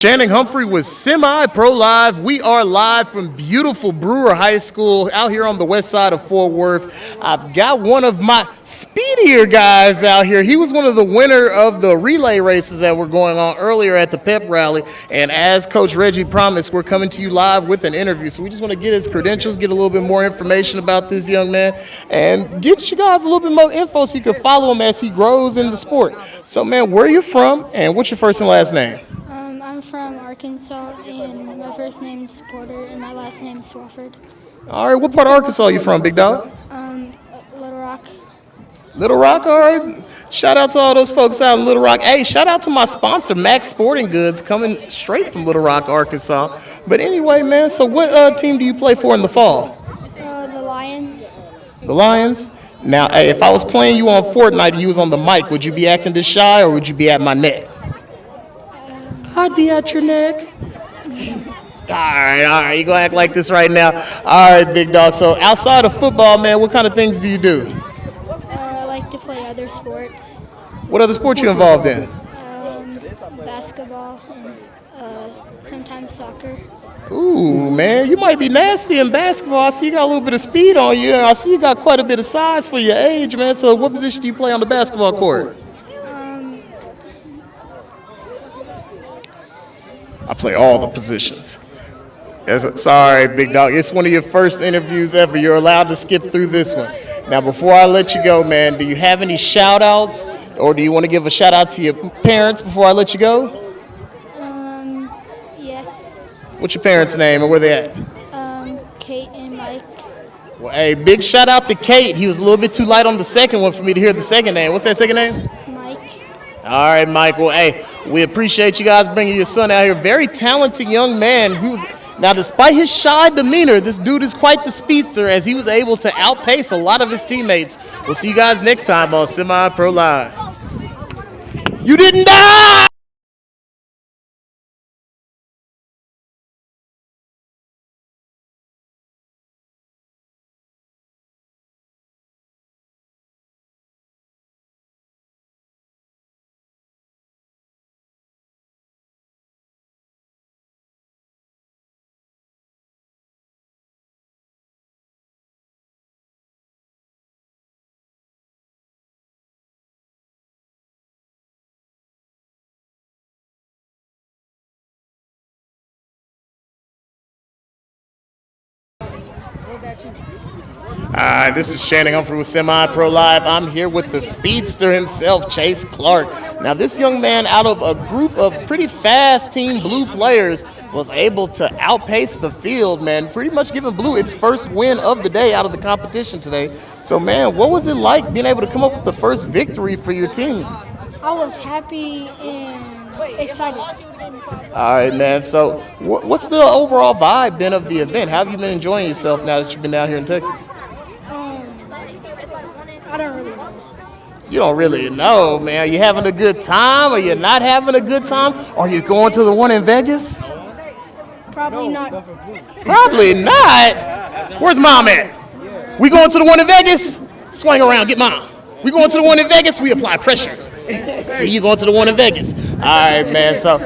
Channing Humphrey with Semi-Pro Live. We are live from beautiful Brewer High School out here on the west side of Fort Worth. I've got one of my speedier guys out here. He was one of the winner of the relay races that were going on earlier at the pep rally. And as Coach Reggie promised, we're coming to you live with an interview. So we just want to get his credentials, get a little bit more information about this young man, and get you guys a little bit more info so you can follow him as he grows in the sport. So, man, where are you from and what's your first and last name? I'm from Arkansas, and my first name's Porter, and my last name's Swafford. All right, what part of Arkansas are you from, big dog? Little Rock. Little Rock, all right. Shout out to all those folks out in Little Rock. Hey, shout out to my sponsor, Max Sporting Goods, coming straight from Little Rock, Arkansas. But anyway, man, so what team do you play for in the fall? The Lions. The Lions? Now, hey, if I was playing you on Fortnite and you was on the mic, would you be acting this shy or would you be at my neck? I'd be at your neck. All right, you gonna act like this right now. All right, big dog. So outside of football, man, what kind of things do you do? I like to play other sports. What other sports you involved in? Basketball and sometimes soccer. Ooh, man, you might be nasty in basketball. I see you got a little bit of speed on you. I see you got quite a bit of size for your age, man. So what position do you play on the basketball court? I play all the positions. Sorry, big dog. It's one of your first interviews ever. You're allowed to skip through this one. Now, before I let you go, man, do you have any shout-outs? Or do you want to give a shout-out to your parents before I let you go? Yes. What's your parents' name and where they at? Kate and Mike. Well, hey, big shout-out to Kate. He was a little bit too light on the second one for me to hear the second name. What's that second name? Mike. All right, Mike. Well, hey, we appreciate you guys bringing your son out here. Very talented young man who's now, despite his shy demeanor, this dude is quite the speedster as he was able to outpace a lot of his teammates. We'll see you guys next time on Semi-Pro Live. You didn't die! Hi, this is Channing Humphrey with Semi-Pro Live. I'm here with the speedster himself, Chase Clark. Now, this young man, out of a group of pretty fast Team Blue players, was able to outpace the field, man, pretty much giving Blue its first win of the day out of the competition today. So, man, what was it like being able to come up with the first victory for your team? I was happy and excited. All right, man. So what's the overall vibe been of the event? How have you been enjoying yourself now that you've been down here in Texas? I don't really know. You don't really know, man. Are you having a good time? Are you not having a good time? Are you going to the one in Vegas? Probably not. Probably not. Where's Mom at? We going to the one in Vegas? Swing around, get Mom. We going to the one in Vegas? We apply pressure. See, you going to the one in Vegas. All right, man. So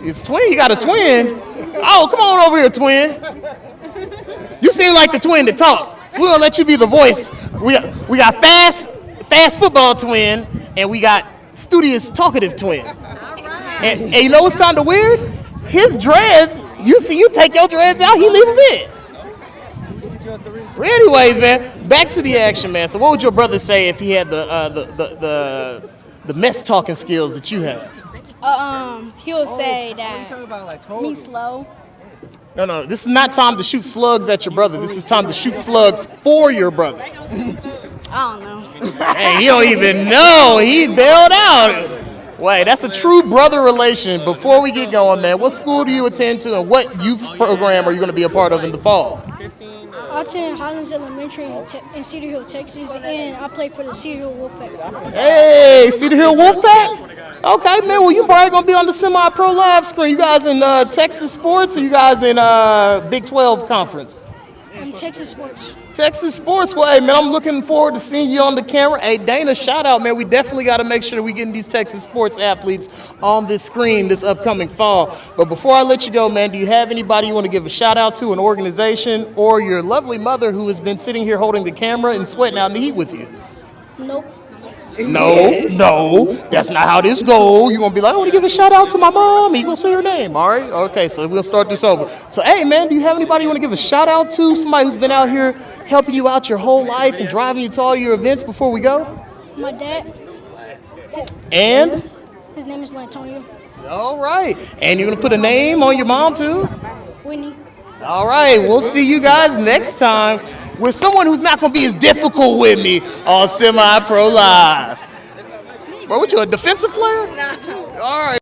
it's twin. You got a twin? Oh, come on over here, twin. You seem like the twin to talk. So we're gonna let you be the voice. We got fast football twin, and we got studious talkative twin. And you know what's kind of weird? His dreads. You take your dreads out, he leave them in. Well, anyways, man, back to the action, man. So what would your brother say if he had the mess talking skills that you have? He would say that me slow. No, this is not time to shoot slugs at your brother. This is time to shoot slugs for your brother. I don't know. Hey, he don't even know. He bailed out. Wait, that's a true brother relation. Before we get going, man, what school do you attend to and what youth program are you going to be a part of in the fall? I attend Highlands Elementary in Cedar Hill, Texas, and I play for the Cedar Hill Wolfpack. Hey, Cedar Hill Wolfpack? Okay, man, well, you probably going to be on the Semi-Pro Live screen. You guys in Texas sports or you guys in Big 12 conference? Texas Sports. Texas Sports. Well, hey, man, I'm looking forward to seeing you on the camera. Hey, Dana, shout out, man. We definitely got to make sure that we getting these Texas sports athletes on this screen this upcoming fall. But before I let you go, man, do you have anybody you want to give a shout out to, an organization, or your lovely mother who has been sitting here holding the camera and sweating out in the heat with you? Nope. No, that's not how this goes. You're going to be like, I want to give a shout out to my mom. And you're going to say her name, all right? Okay, so we'll start this over. So, hey, man, do you have anybody you want to give a shout out to? Somebody who's been out here helping you out your whole life and driving you to all your events before we go? My dad, And? his name is Lantonio. All right. And you're going to put a name on your mom, too? Whitney. All right, we'll see you guys next time with someone who's not going to be as difficult with me on Semi-Pro Live. Bro, what you, a defensive player? All right.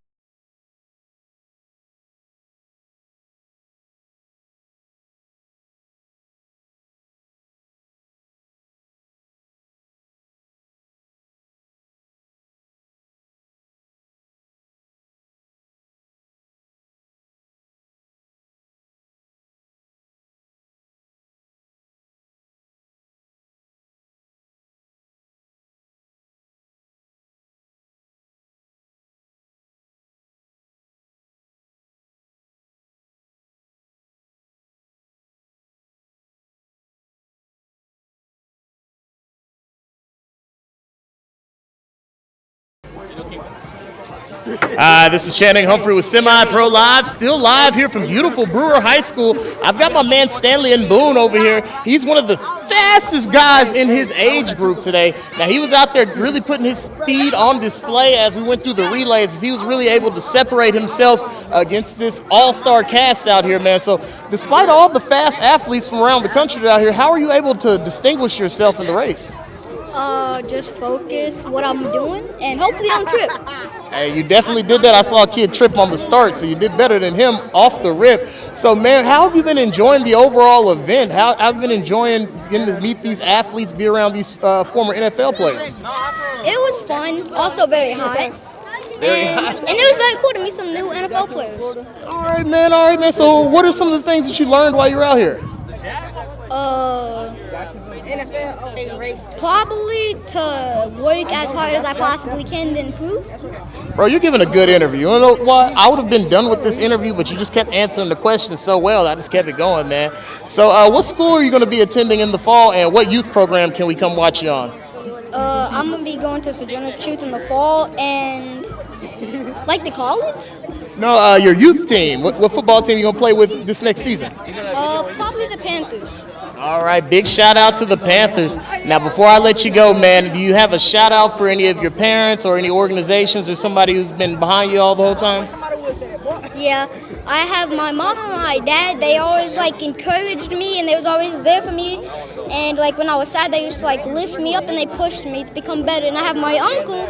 This is Channing Humphrey with Semi-Pro Live, still live here from beautiful Brewer High School. I've got my man Stanley Mboon over here. He's one of the fastest guys in his age group today. Now, he was out there really putting his speed on display as we went through the relays. He was really able to separate himself against this all-star cast out here, man. So despite all the fast athletes from around the country out here, how are you able to distinguish yourself in the race? Just focus what I'm doing and hopefully don't trip. Hey, you definitely did that. I saw a kid trip on the start, so you did better than him off the rip. So, man, how have you been enjoying the overall event? How have you been enjoying getting to meet these athletes, be around these former NFL players? It was fun, also very hot. And it was very cool to meet some new NFL players. All right, man. So what are some of the things that you learned while you were out here? Probably to work as hard as I possibly can to improve. Bro, you're giving a good interview. You know what? I would have been done with this interview, but you just kept answering the questions so well. I just kept it going, man. So what school are you going to be attending in the fall, and what youth program can we come watch you on? I'm going to be going to Sojourner Truth in the fall and like the college? No, your youth team. What football team are you going to play with this next season? Probably the Panthers. All right, big shout out to the Panthers. Now, before I let you go, man, do you have a shout out for any of your parents or any organizations or somebody who's been behind you all the whole time? Yeah, I have my mom and my dad. They always encouraged me and they was always there for me. And when I was sad, they used to lift me up and they pushed me to become better. And I have my uncle,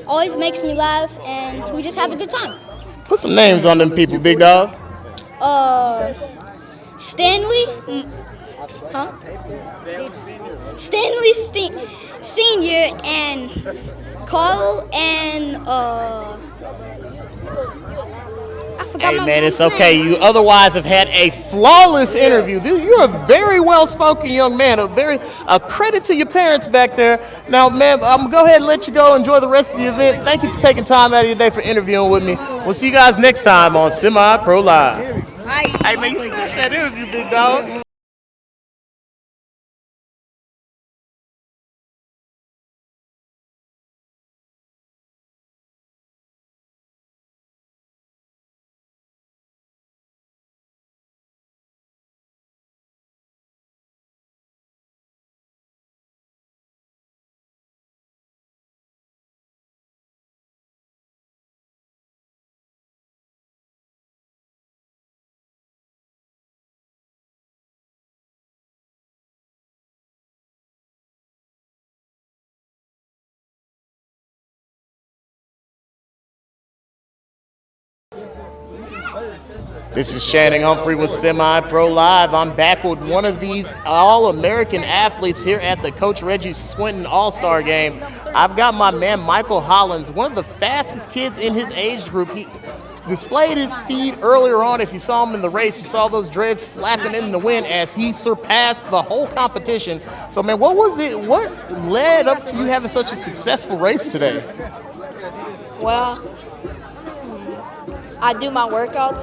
always makes me laugh, and we just have a good time. Put some names on them people, big dog. Stanley. Stanley Senior and Carl and I forgot. Hey man, it's okay. You otherwise have had a flawless interview. You're a very well-spoken young man. A credit to your parents back there. Now, man, I'm gonna go ahead and let you go. Enjoy the rest of the event. Thank you for taking time out of your day for interviewing with me. We'll see you guys next time on Semi-Pro Live. Hey man, you smashed that interview, big dog. This is Channing Humphrey with Semi-Pro Live. I'm back with one of these All-American athletes here at the Coach Reggie Swinton All-Star Game. I've got my man Michael Hollins, one of the fastest kids in his age group. displayed his speed earlier on. If you saw him in the race, you saw those dreads flapping in the wind as he surpassed the whole competition. So, man, what was it? What led up to you having such a successful race today? Well, I do my workouts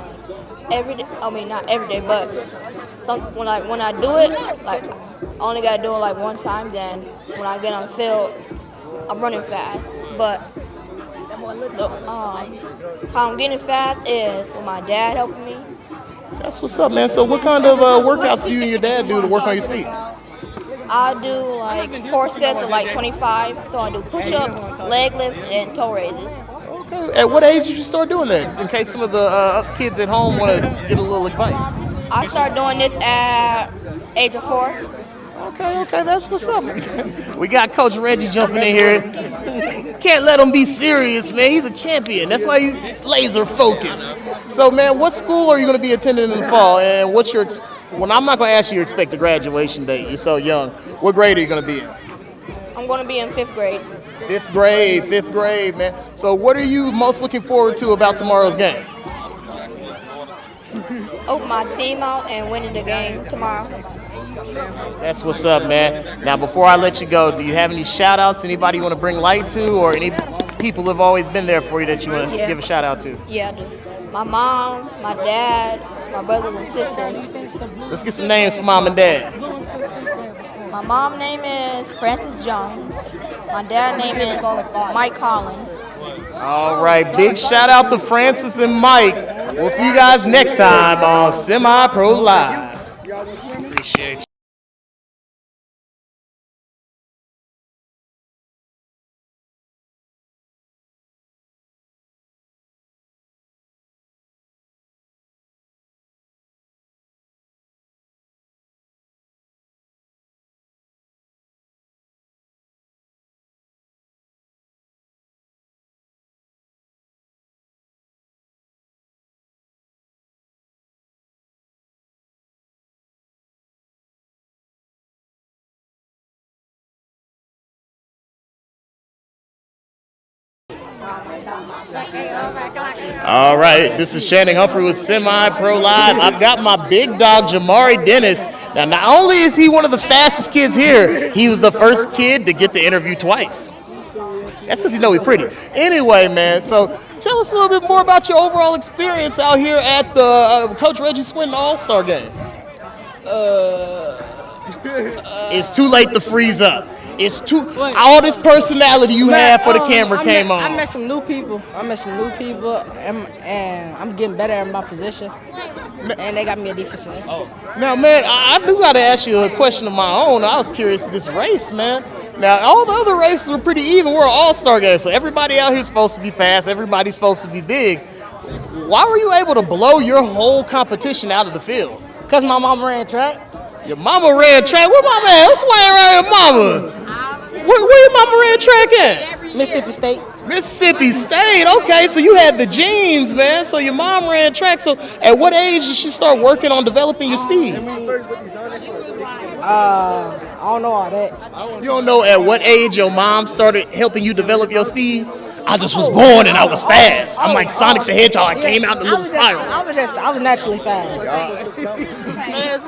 every day. I mean, not every day, but when I do it, like I only gotta do it like one time. Then when I get on field, I'm running fast. But how I'm getting fast is with my dad helping me. That's what's up, man. So, what kind of workouts do you and your dad do to work on your speed? I do like 4 sets of like 25. So I do push-ups, leg lifts, and toe raises. Okay. At what age did you start doing that? In case some of the kids at home want to get a little advice. I started doing this at age of 4. Okay, that's what's up. We got Coach Reggie jumping in here. Can't let him be serious, man. He's a champion. That's why he's laser focused. So, man, what school are you going to be attending in the fall? And what's your well, I'm not going to ask you your expected graduation date. You're so young. What grade are you going to be in? I'm going to be in 5th grade. Fifth grade, man. So what are you most looking forward to about tomorrow's game? Open my team out and winning the game tomorrow. That's what's up, man. Now, before I let you go, do you have any shout-outs, anybody you want to bring light to, or any people who have always been there for you that you want to give a shout-out to? Yeah, I do. My mom, my dad, my brothers and sisters. Let's get some names for mom and dad. My mom's name is Francis Jones. My dad's name is Mike Holland. All right, big shout-out to Francis and Mike. We'll see you guys next time on Semi-Pro Live. Appreciate you. All right, this is Channing Humphrey with Semi-Pro Live. I've got my big dog, Jamari Dennis. Now, not only is he one of the fastest kids here, he was the first kid to get the interview twice. That's because you know he's pretty. Anyway, man, so tell us a little bit more about your overall experience out here at the Coach Reggie Swinton All-Star game. It's too late to freeze up. It's too all this personality you have for the camera came on. I met some new people. And I'm getting better at my position. And they got me a defensive end. Now, man, I do got to ask you a question of my own. I was curious this race, man. Now, all the other races were pretty even. We're an all-star game, so everybody out here is supposed to be fast. Everybody's supposed to be big. Why were you able to blow your whole competition out of the field? Because my mom ran track. Your mama ran track? Where mama at? What's swinging around your mama? Where your mama ran track at? Mississippi State. Mississippi State. Okay, so you had the genes, man. So your mom ran track. So at what age did she start working on developing your speed? I don't know all that. You don't know at what age your mom started helping you develop your speed? I just was born and I was fast. I'm like Sonic the Hedgehog. I came out in a little spiral. I was naturally fast.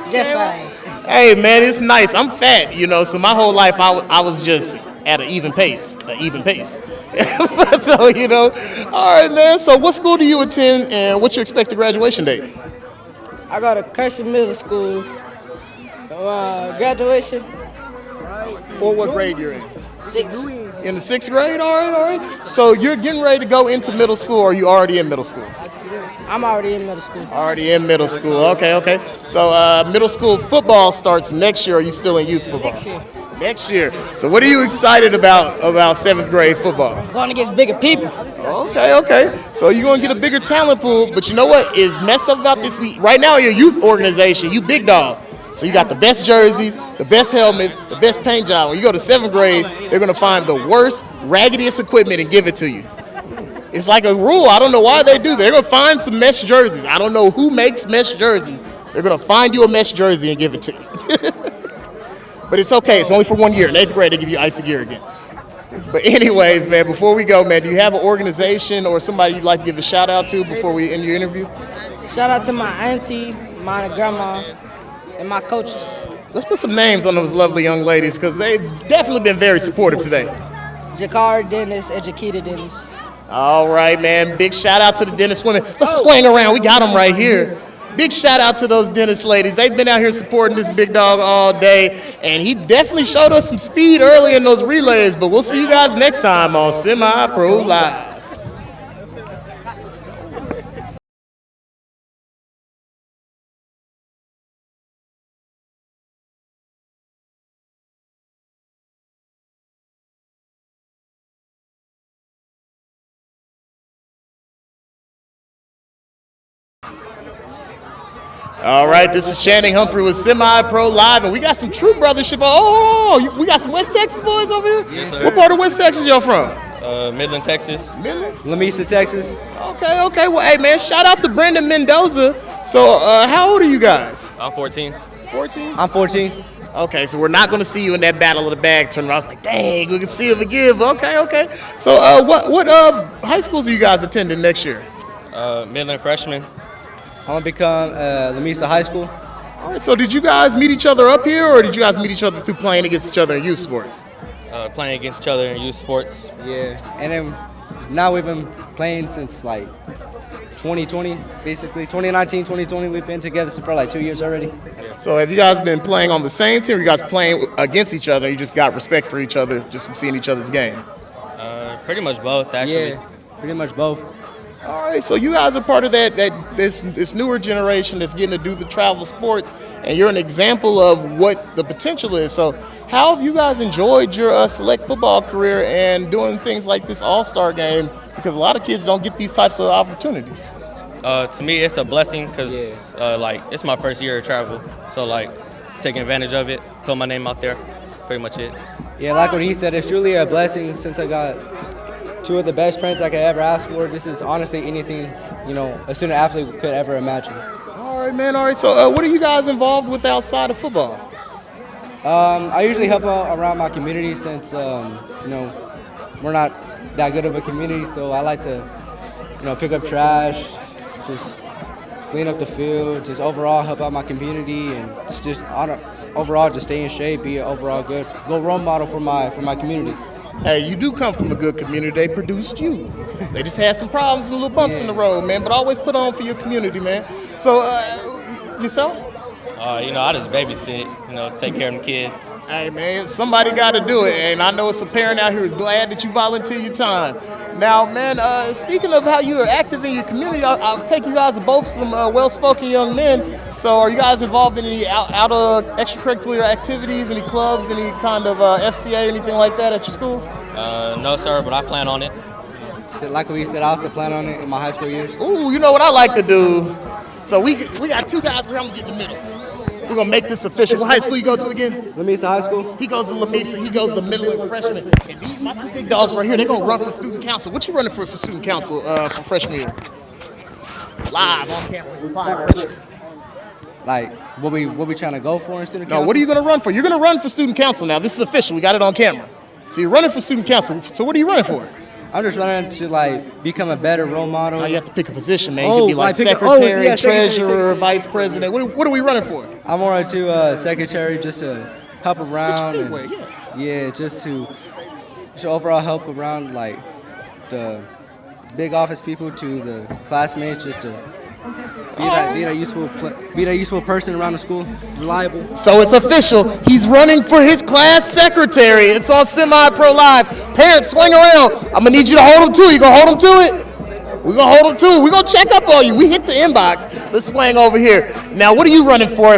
Just fast. Hey, man, it's nice. I'm fat, you know, so my whole life I was just at an even pace. So, you know, all right, man. So what school do you attend and what's your expected graduation date? I go to Kershaw Middle School. Graduation. Or what grade you're in? 6th. In the 6th grade? All right. So you're getting ready to go into middle school, or are you already in middle school? I'm already in middle school. Already in middle school. Okay. So middle school football starts next year. Or are you still in youth football? Next year. So what are you excited about 7th grade football? Going against bigger people. Okay. So you're going to get a bigger talent pool. But you know what is messed up about this? Right now, your youth organization, you big dog. So you got the best jerseys, the best helmets, the best paint job. When you go to 7th grade, they're going to find the worst, raggediest equipment and give it to you. It's like a rule. I don't know why they do that. They're going to find some mesh jerseys. I don't know who makes mesh jerseys. They're going to find you a mesh jersey and give it to you. But it's okay. It's only for 1 year. In 8th grade, they give you icy gear again. But anyways, man, before we go, man, do you have an organization or somebody you'd like to give a shout out to before we end your interview? Shout out to my auntie, my grandma, and my coaches. Let's put some names on those lovely young ladies because they've definitely been very supportive today. Jakar Dennis and Jakita Dennis. All right, man. Big shout out to the Dennis women. Let's swing around. We got them right here. Big shout out to those Dennis ladies. They've been out here supporting this big dog all day, and he definitely showed us some speed early in those relays. But we'll see you guys next time on Semi Pro Live. All right, this is Channing Humphrey with Semi Pro Live, and we got some true brothership. Oh, we got some West Texas boys over here? Yes, sir. What part of West Texas y'all from? Midland, Texas. Midland? Lamesa, Texas. Okay. Well, hey, man, shout out to Brendan Mendoza. So, how old are you guys? I'm 14. 14? I'm 14. Okay, so we're not going to see you in that battle of the bag tournament. I was like, dang, we can see if we give. Okay. So, what high schools are you guys attending next year? Midland freshman. I'm gonna become Lamesa High School. All right, so did you guys meet each other up here, or did you guys meet each other through playing against each other in youth sports? Playing against each other in youth sports. Yeah, and then now we've been playing since like 2020, basically 2019, 2020. We've been together for like 2 years already. So have you guys been playing on the same team, or you guys playing against each other? You just got respect for each other just from seeing each other's game? Pretty much both, actually. Yeah, pretty much both. All right, so you guys are part of this newer generation that's getting to do the travel sports, and you're an example of what the potential is. So how have you guys enjoyed your select football career and doing things like this all-star game? Because a lot of kids don't get these types of opportunities. To me, it's a blessing because it's my first year of travel. So taking advantage of it, put my name out there, pretty much it. Yeah, like what he said, it's truly a blessing since I got two of the best friends I could ever ask for. This is honestly anything, a student athlete could ever imagine. All right, man. All right. So what are you guys involved with outside of football? I usually help out around my community since, we're not that good of a community. So I like to, pick up trash, just clean up the field, just overall help out my community and just overall just stay in shape, be an overall good role model for my community. Hey, you do come from a good community. They produced you. They just had some problems and little bumps in the road, man. But always put on for your community, man. So, yourself? I just babysit, take care of the kids. Hey, man, somebody got to do it. And I know it's a parent out here who's glad that you volunteer your time. Now, man, speaking of how you are active in your community, I'll take you guys are both some well-spoken young men. So are you guys involved in any out of extracurricular activities, any clubs, any kind of FCA, anything like that at your school? No, sir, but I plan on it. So like we said, I also plan on it in my high school years. Ooh, you know what I like to do? So we got two guys where I'm going to get in the middle. We're going to make this official. What high school you go to again? Lamesa High School. He goes to Lamesa. He goes to Midland freshman. And these my two big dogs right here, they're going to run for student council. What you running for student council for freshman year? Live on camera. Like, what we trying to go for in student No, council? what are you going to run for? You're going to run for student council now. This is official. We got it on camera. So you're running for student council. So what are you running for? I'm just running to become a better role model. Now you have to pick a position, man. You could be like secretary, treasurer, vice president. What are we running for? I'm running to secretary just to help around. Just to overall help around the big office people to the classmates, just to be that useful person around the school, reliable. So it's official. He's running for his class secretary. It's on Semi Pro Live. Parents, swing around. I'm going to need you to hold him to it. You going to hold him to it? We're going to hold him to it. We're going to check up on you. We hit the inbox. Let's swing over here. Now, what are you running for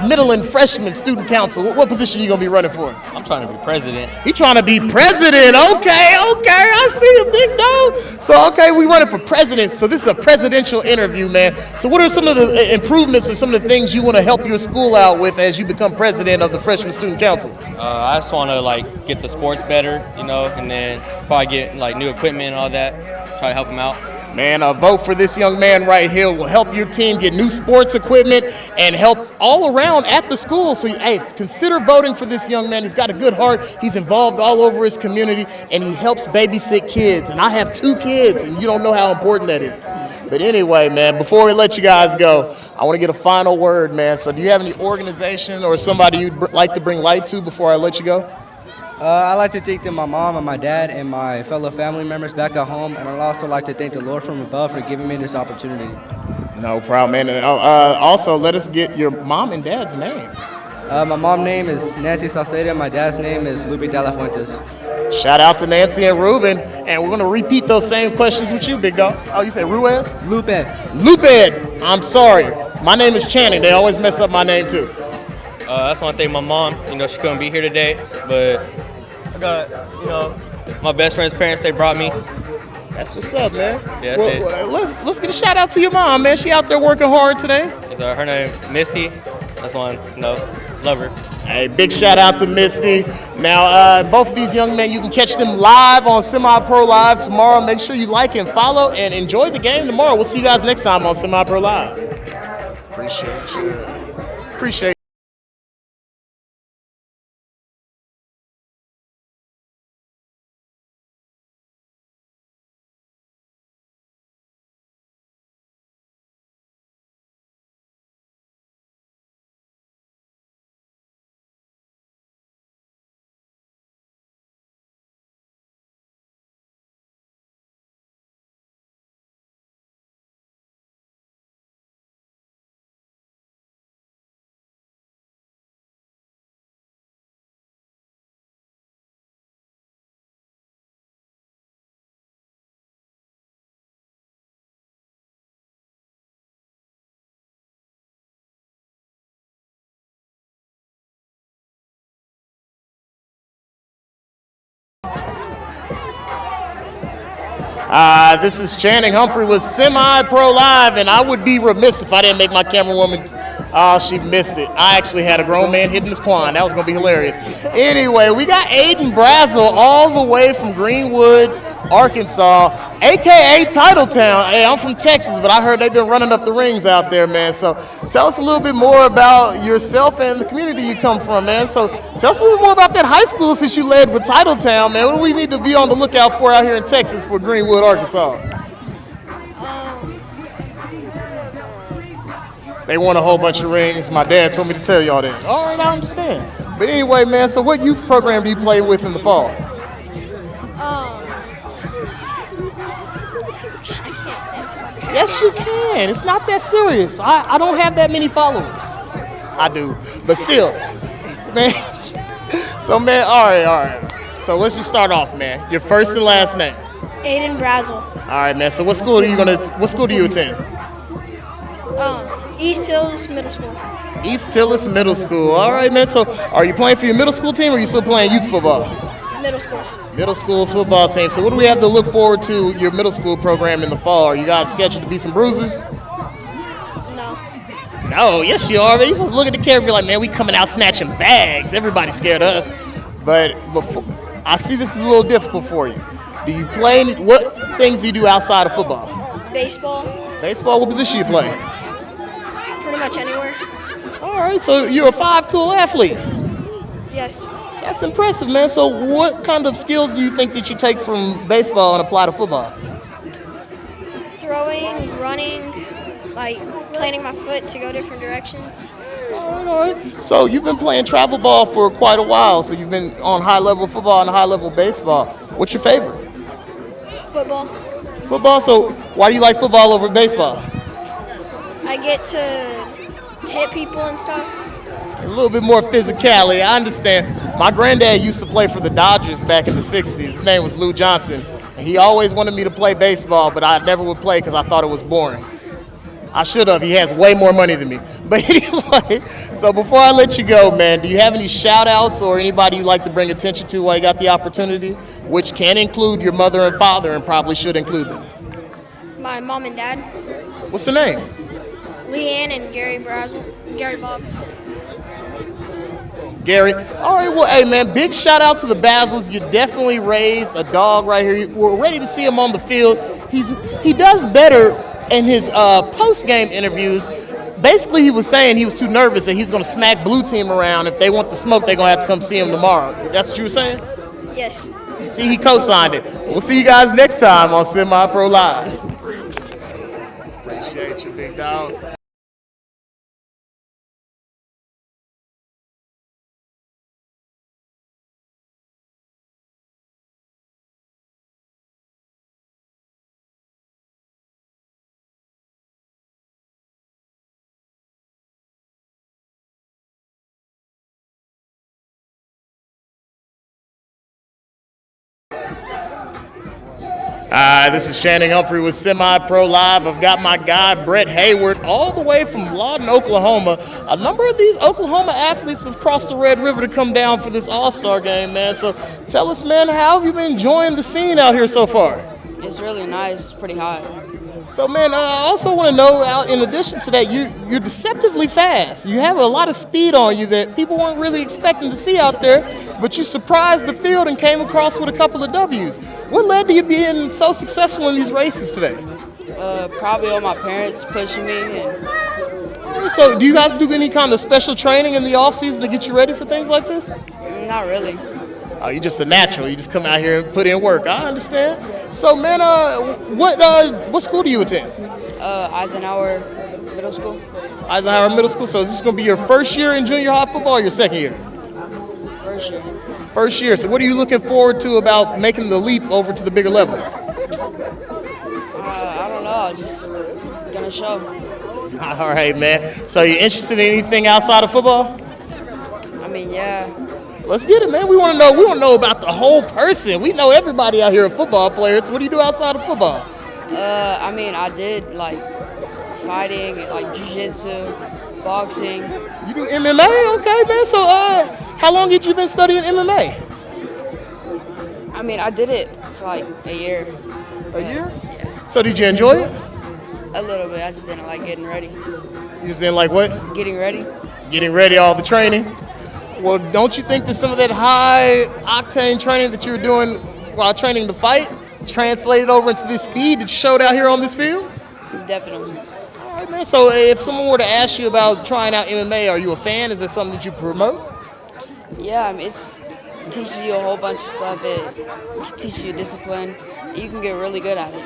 Midland Freshman Student Council? What position are you going to be running for? I'm trying to be president. He trying to be president. Okay. I see you, big dog. So, we running for president. So this is a presidential interview, man. So what are some of the improvements or some of the things you want to help your school out with as you become president of the Freshman Student Council? I just want to get the sports better, and then probably get new equipment and all that. Try to help them out. Man, a vote for this young man right here will help your team get new sports equipment and help all around at the school. So, hey, consider voting for this young man. He's got a good heart. He's involved all over his community, and he helps babysit kids. And I have 2 kids, and you don't know how important that is. But anyway, man, before we let you guys go, I want to get a final word, man. So do you have any organization or somebody you'd like to bring light to before I let you go? I'd like to thank my mom and my dad and my fellow family members back at home, and I'd also like to thank the Lord from above for giving me this opportunity. No problem, man. Also, let us get your mom and dad's name. My mom's name is Nancy Salcedo, my dad's name is Lupe de la Fuentes. Shout out to Nancy and Ruben, and we're going to repeat those same questions with you, big dog. Oh, you say Ruiz? Lupe. Lupe, I'm sorry. My name is Channing. They always mess up my name, too. I just want to thank my mom. She couldn't be here today, but I got, my best friend's parents, they brought me. That's what's up, man. Yeah, that's it. Well, let's get a shout out to your mom, man. She out there working hard today. Her name, Misty. That's one, love her. Hey, big shout out to Misty. Now, both of these young men, you can catch them live on Semi-Pro Live tomorrow. Make sure you like and follow and enjoy the game tomorrow. We'll see you guys next time on Semi-Pro Live. Appreciate you. This is Channing Humphrey with Semi-Pro Live, and I would be remiss if I didn't make my camera woman. Oh, she missed it. I actually had a grown man hitting his quan. That was going to be hilarious. Anyway, we got Aiden Brazel all the way from Greenwood, Arkansas, a.k.a. Titletown. Hey, I'm from Texas, but I heard they've been running up the rings out there, man. So tell us a little bit more about yourself and the community you come from, man. So tell us a little more about that high school since you led with Titletown, man. What do we need to be on the lookout for out here in Texas for Greenwood, Arkansas? They won a whole bunch of rings. My dad told me to tell y'all that. All right, I understand. But anyway, man, so what youth program do you play with in the fall? Yes, you can. It's not that serious. I don't have that many followers. I do. But still, man. So, man, all right. So let's just start off, man. Your first and last name. Aiden Brazel. All right, man. So what school do you attend? East Hills Middle School. East Tillis Middle School. All right, man. So are you playing for your middle school team or are you still playing youth football? Middle school. Middle school football team. So what do we have to look forward to your middle school program in the fall? Are you guys scheduled to be some bruisers? No. No, yes you are. You're supposed to look at the camera and be like, man, we coming out snatching bags. Everybody's scared of us. But before, I see this is a little difficult for you. Do you play what things do you do outside of football? Baseball. Baseball, what position you play? Pretty much anywhere. All right, so you're a 5'2" athlete. Yes. That's impressive, man. So what kind of skills do you think that you take from baseball and apply to football? Throwing, running, like planting my foot to go different directions. All right. So you've been playing travel ball for quite a while. So you've been on high-level football and high-level baseball. What's your favorite? Football. Football? So why do you like football over baseball? I get to hit people and stuff. A little bit more physicality. I understand. My granddad used to play for the Dodgers back in the 60s. His name was Lou Johnson. And he always wanted me to play baseball, but I never would play because I thought it was boring. I should have. He has way more money than me. But anyway, so before I let you go, man, do you have any shout-outs or anybody you'd like to bring attention to while you got the opportunity, which can include your mother and father and probably should include them? My mom and dad. What's their names? Leanne and Gary Brazel. Gary Bob. Gary. All right, well, hey, man, big shout out to the Bazels. You definitely raised a dog right here. We're ready to see him on the field. he does better in his post-game interviews. Basically, he was saying he was too nervous and he's going to smack blue team around. If they want the smoke, they're going to have to come see him tomorrow. That's what you were saying? Yes. See, he co-signed it. We'll see you guys next time on Semi-Pro Live. Appreciate you, big dog. This is Channing Humphrey with Semi-Pro Live. I've got my guy, Brett Hayward, all the way from Lawton, Oklahoma. A number of these Oklahoma athletes have crossed the Red River to come down for this All-Star game, man. So tell us, man, how have you been enjoying the scene out here so far? It's really nice. Pretty hot. So, man, I also want to know, in addition to that, you're deceptively fast. You have a lot of speed on you that people weren't really expecting to see out there, but you surprised the field and came across with a couple of W's. What led to you being so successful in these races today? Probably all my parents pushing me. So, do you guys do any kind of special training in the off-season to get you ready for things like this? Not really. Oh, you're just a natural. You just come out here and put in work. I understand. So, man, what school do you attend? Eisenhower Middle School. Eisenhower Middle School. So is this going to be your first year in junior high football or your second year? First year. First year. So what are you looking forward to about making the leap over to the bigger level? I don't know. Just gonna show. All right, man. So you're interested in anything outside of football? I mean, yeah. Let's get it, man. We want to know. We want to know about the whole person. We know everybody out here are football players. What do you do outside of football? I mean, I did like fighting, like jiu-jitsu, boxing. You do MMA? Okay, man. So how long had you been studying MMA? I mean, I did it for like a year. A year? Yeah. So did you enjoy it? A little bit. I just didn't like getting ready. You just didn't like what? Getting ready? Getting ready, all the training. Well, don't you think that some of that high octane training that you were doing while training to fight translated over into this speed that you showed out here on this field? Definitely. All right, man. So if someone were to ask you about trying out MMA, are you a fan? Is that something that you promote? Yeah, I mean, it teaches you a whole bunch of stuff. It teaches you discipline. You can get really good at it.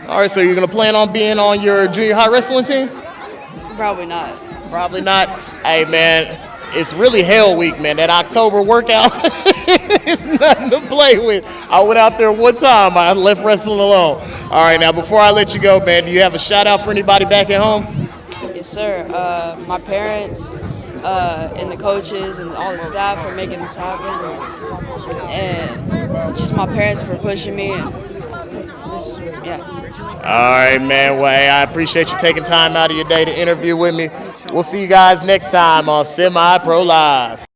All right, so you're going to plan on being on your junior high wrestling team? Probably not. Probably not. Hey, man. It's really hell week, man. That October workout, it's nothing to play with. I went out there one time. I left wrestling alone. All right, now, before I let you go, man, do you have a shout-out for anybody back at home? Yes, sir. My parents and the coaches and all the staff for making this happen. And just my parents for pushing me. And this, yeah. All right, man. Well, hey, I appreciate you taking time out of your day to interview with me. We'll see you guys next time on Semi-Pro Live.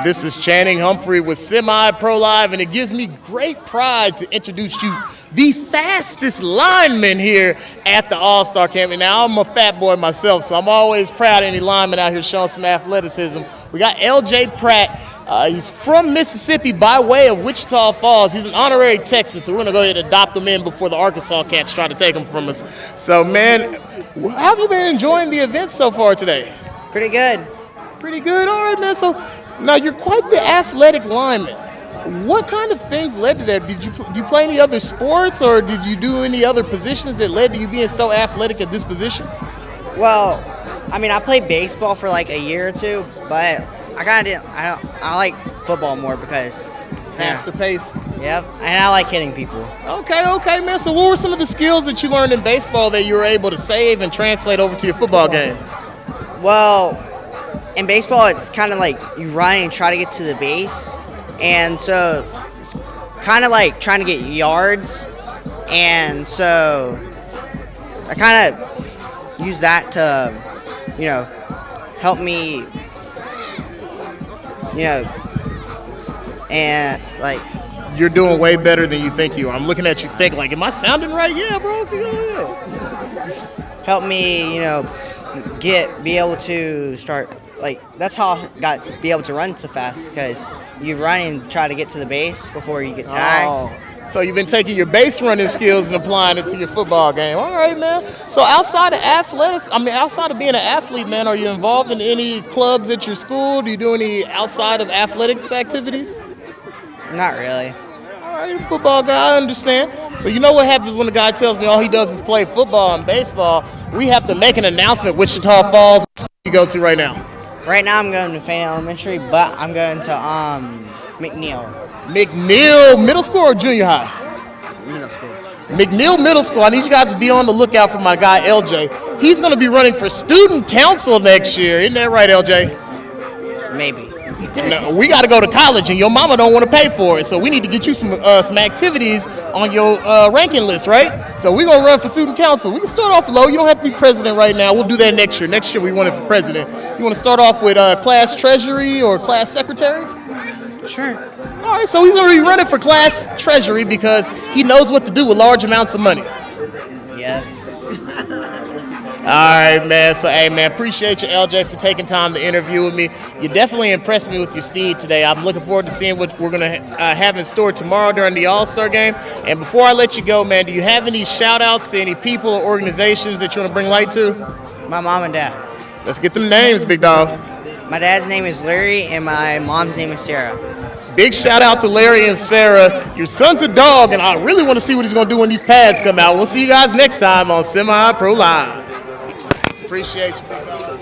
This is Channing Humphrey with Semi-Pro Live, and it gives me great pride to introduce you the fastest lineman here at the All-Star Camp. And now, I'm a fat boy myself, so I'm always proud of any lineman out here showing some athleticism. We got L.J. Pratt. He's from Mississippi by way of Wichita Falls. He's an honorary Texan, so we're going to go ahead and adopt him in before the Arkansas Cats try to take him from us. So, man, how have you been enjoying the event so far today? Pretty good. Pretty good. All right, man. So now you're quite the athletic lineman. What kind of things led to that? Did you play any other sports, or did you do any other positions that led to you being so athletic at this position? Well, I mean, I played baseball for like a year or two, but I kind of didn't. I like football more because Faster pace. Yep, and I like hitting people. Okay, man. So what were some of the skills that you learned in baseball that you were able to save and translate over to your football game? Well, in baseball, it's kind of like you run and try to get to the base, and so it's kind of like trying to get yards, and so I kind of use that to, help me, and like. You're doing way better than you think you are. I'm looking at you think like, am I sounding right? Yeah, bro. Yeah. Help me, be able to start, like, that's how I be able to run so fast, because you run and try to get to the base before you get tagged. Oh. So you've been taking your base running skills and applying it to your football game. All right, man. So outside of being an athlete, man, are you involved in any clubs at your school? Do you do any outside of athletics activities? Not really. All right, football guy, I understand. So you know what happens when the guy tells me all he does is play football and baseball? We have to make an announcement. Wichita Falls, what you go to right now? Right now I'm going to Fane Elementary, but I'm going to McNeil. McNeil Middle School or junior high? Middle school. McNeil Middle School. I need you guys to be on the lookout for my guy, LJ. He's going to be running for student council next year. Isn't that right, LJ? Maybe. No, we got to go to college, and your mama don't want to pay for it. So we need to get you some activities on your ranking list, right? So we're going to run for student council. We can start off low. You don't have to be president right now. We'll do that next year. Next year we run it for president. You want to start off with class treasury or class secretary? Sure. All right, so he's going to be running for class treasury because he knows what to do with large amounts of money. Yes. All right, man. So, hey, man, appreciate you, LJ, for taking time to interview with me. You definitely impressed me with your speed today. I'm looking forward to seeing what we're going to have in store tomorrow during the All-Star game. And before I let you go, man, do you have any shout-outs to any people or organizations that you want to bring light to? My mom and dad. Let's get them names, big dog. My dad's name is Larry, and my mom's name is Sarah. Big shout-out to Larry and Sarah. Your son's a dog, and I really want to see what he's going to do when these pads come out. We'll see you guys next time on Semi-Pro Live. Appreciate you, big dog.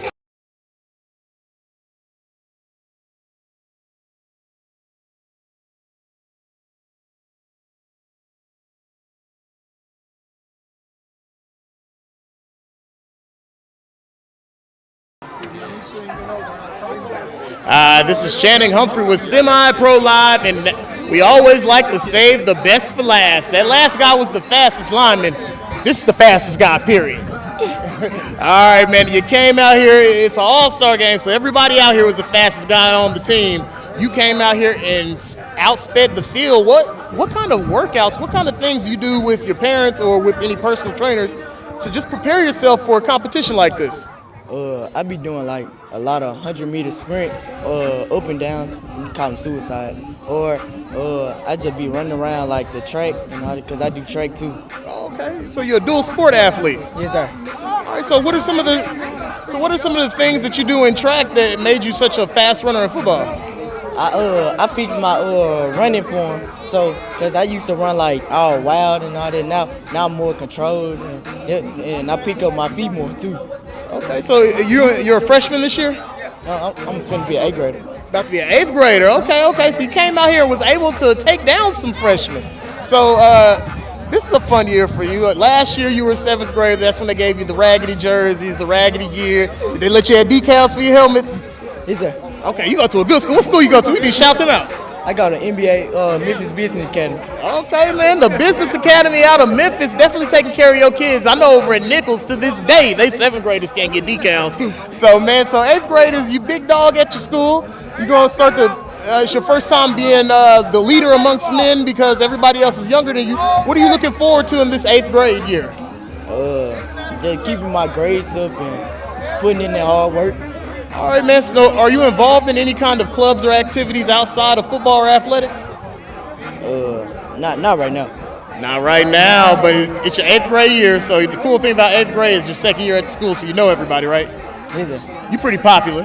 This is Channing Humphrey with Semi-Pro Live, and we always like to save the best for last. That last guy was the fastest lineman. This is the fastest guy, period. All right, man, you came out here. It's an all-star game, so everybody out here was the fastest guy on the team. You came out here and outsped the field. What kind of workouts, what kind of things do you do with your parents or with any personal trainers to just prepare yourself for a competition like this? I be doing like a lot of 100-meter sprints, up and downs, we call them suicides, or I just be running around like the track, because I do track too. Okay, so you're a dual sport athlete. Yes, sir. All right, so what are some of the things that you do in track that made you such a fast runner in football? I fixed my running form, so because I used to run like all wild and all that. Now I'm more controlled, and I pick up my feet more too. Okay, so you're a freshman this year? I'm finna be an 8th grader. About to be an 8th grader. Okay. So you came out here and was able to take down some freshmen. So this is a fun year for you. Last year you were 7th grade. That's when they gave you the raggedy jerseys, the raggedy gear. Did they let you have decals for your helmets? Yes, sir. Okay, you go to a good school. What school you go to? We need to shout them out. I got an MBA, Memphis Business Academy. Okay, man, the Business Academy out of Memphis definitely taking care of your kids. I know over at Nichols to this day, they 7th graders can't get decals. So, man, 8th graders, you big dog at your school. You're going to start it's your first time being the leader amongst men because everybody else is younger than you. What are you looking forward to in this 8th grade year? Just keeping my grades up and putting in that hard work. All right, man. So are you involved in any kind of clubs or activities outside of football or athletics? Not right now. Not right now, but it's your 8th grade year. So the cool thing about 8th grade is your second year at the school, so you know everybody, right? Yes, sir. You're pretty popular.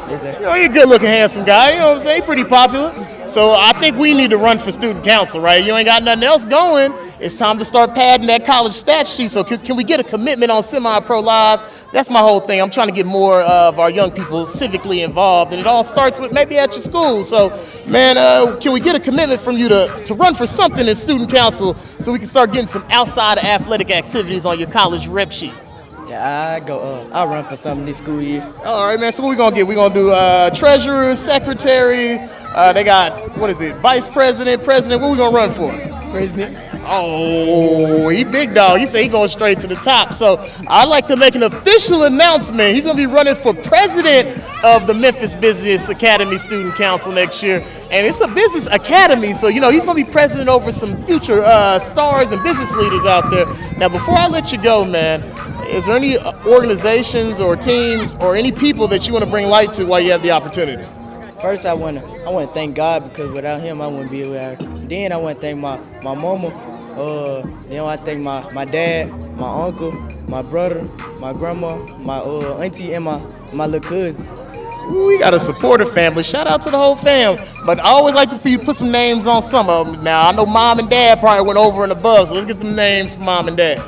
Yes, sir. You know, you're a good-looking, handsome guy. You know what I'm saying? Pretty popular. So I think we need to run for student council, right? You ain't got nothing else going. It's time to start padding that college stat sheet. So can we get a commitment on Semi-Pro Live? That's my whole thing. I'm trying to get more of our young people civically involved, and it all starts with maybe at your school. So, man, can we get a commitment from you to run for something in student council so we can start getting some outside athletic activities on your college rep sheet? Yeah, I'll run for something this school year. All right, man. So what we gonna get? We gonna do treasurer, secretary. They got vice president, president. What we gonna run for? President. Oh, he big dog. He said he going straight to the top. So I'd like to make an official announcement. He's gonna be running for president of the Memphis Business Academy Student Council next year, and it's a business academy. So he's gonna be president over some future stars and business leaders out there. Now, before I let you go, man, is there any organizations or teams or any people that you want to bring light to while you have the opportunity? First, I want to thank God, because without Him, I wouldn't be where I am. Then I want to thank my mama. Then I want to thank my dad, my uncle, my brother, my grandma, my auntie, and my little cousins. We got a supportive family. Shout out to the whole fam. But I always like for you to put some names on some of them. Now, I know mom and dad probably went over and above, so let's get them names for mom and dad.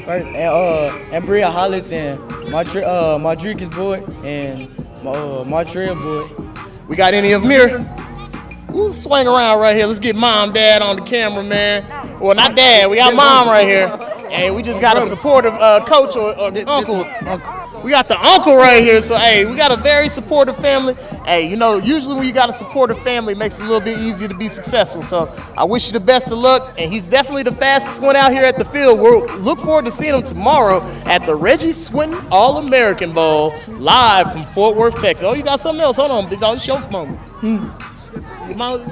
First, and Bria Hollis and Madrika's boy and Montreal boy. We got any of them here? We'll swing around right here. Let's get mom, dad on the camera, man. Well, not dad. We got mom right here. And we just got a supportive coach or uncle. We got the uncle right here. So, hey, we got a very supportive family. Hey, usually when you got a supportive family, it makes it a little bit easier to be successful. So I wish you the best of luck. And he's definitely the fastest one out here at the field. We'll look forward to seeing him tomorrow at the Reggie Swinton All-American Bowl live from Fort Worth, Texas. Oh, you got something else? Hold on, big dog. It's your moment. You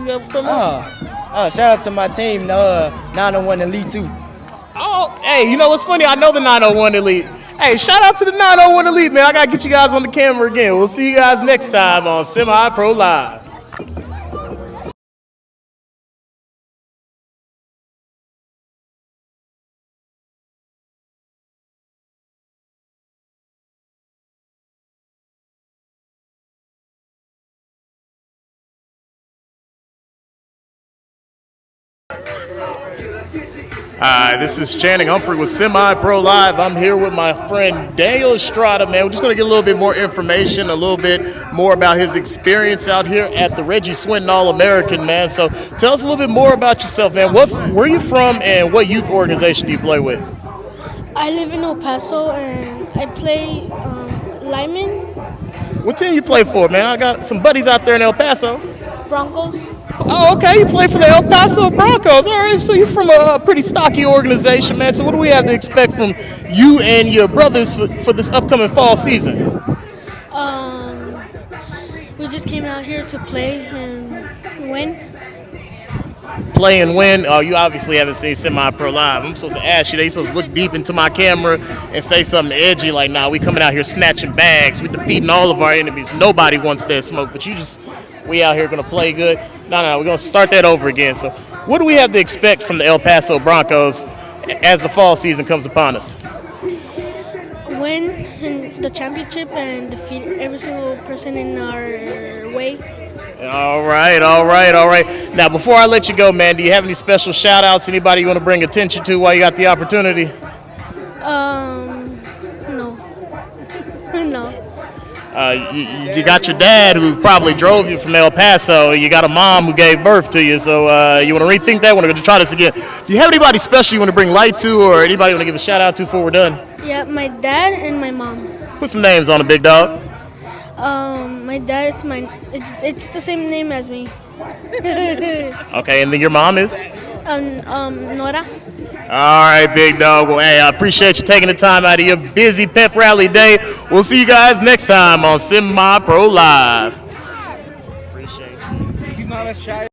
have something else? Shout out to my team, 901 Elite 2. Oh, hey, you know what's funny? I know the 901 Elite. Hey, shout out to the 901 Elite, man. I got to get you guys on the camera again. We'll see you guys next time on Semi-Pro Live. Hi, this is Channing Humphrey with Semi-Pro Live. I'm here with my friend Daniel Estrada, man. We're just going to get a little bit more information, a little bit more about his experience out here at the Reggie Swinton All-American, man. So tell us a little bit more about yourself, man. Where are you from and what youth organization do you play with? I live in El Paso and I play lineman. What team you play for, man? I got some buddies out there in El Paso. Broncos. Oh, okay. You play for the El Paso Broncos. All right. So you're from a pretty stocky organization, man. So what do we have to expect from you and your brothers for this upcoming fall season? We just came out here to play and win. Play and win. Oh, you obviously haven't seen Semi-Pro Live. I'm supposed to ask you. They supposed to look deep into my camera and say something edgy like, "Nah, we coming out here snatching bags. We defeating all of our enemies. Nobody wants that smoke." But we out here gonna play good. No, we're gonna start that over again. So, what do we have to expect from the El Paso Broncos as the fall season comes upon us? Win in the championship and defeat every single person in our way. All right. Now, before I let you go, man, do you have any special shout-outs? Anybody you want to bring attention to while you got the opportunity? No. You got your dad who probably drove you from El Paso. You got a mom who gave birth to you. So you want to rethink that? Want to try this again? Do you have anybody special you want to bring light to, or anybody you want to give a shout-out to before we're done? Yeah, my dad and my mom. Put some names on it, big dog. My dad, it's the same name as me. Okay, and then your mom is? Nora. All right, big dog. Well, hey, I appreciate you taking the time out of your busy pep rally day. We'll see you guys next time on Semi-Pro Live. Appreciate you. He's not as shy